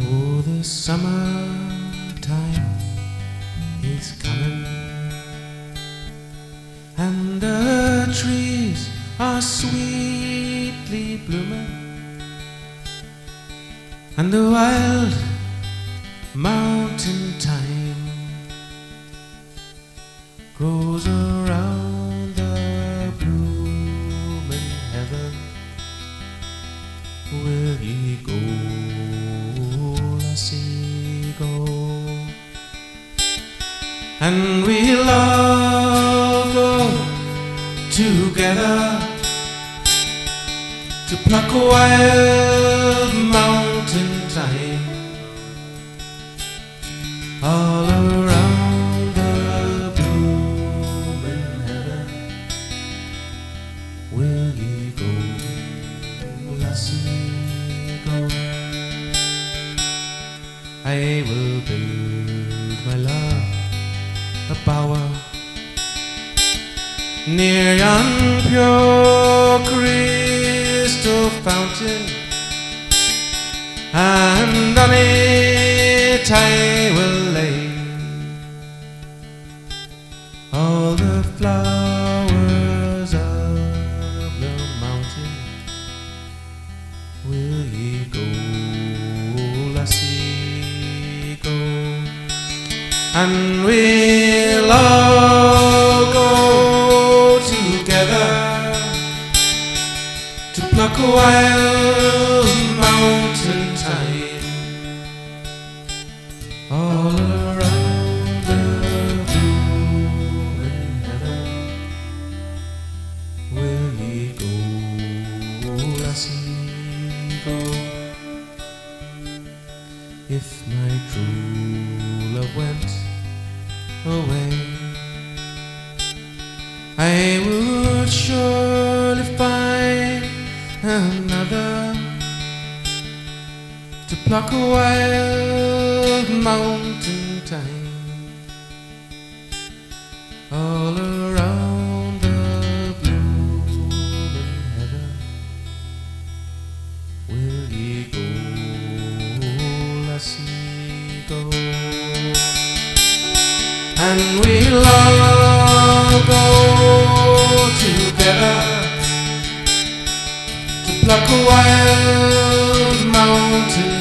Oh, the summertime is coming, and the trees are sweetly blooming, and the wild mountain thyme grows around the blooming heather. Will ye go, lassie, go? And we'll all go together to pluck a wild mountain thyme all around the blooming heather. Will ye go, lassie, go? I will build, my love, a bower near yon pure crystal fountain, and on it I will lay all the flowers of the mountain. Will ye go, lassie, go? And we'll all go together to pluck a wild mountain thyme all around the blooming heather. Will ye go, lassie, go? If my true love went away, I would surely find another to pluck a wild mountain thyme all around the blooming heather. Will ye go, lassie, go? And we'll all go together to pluck a wild mountain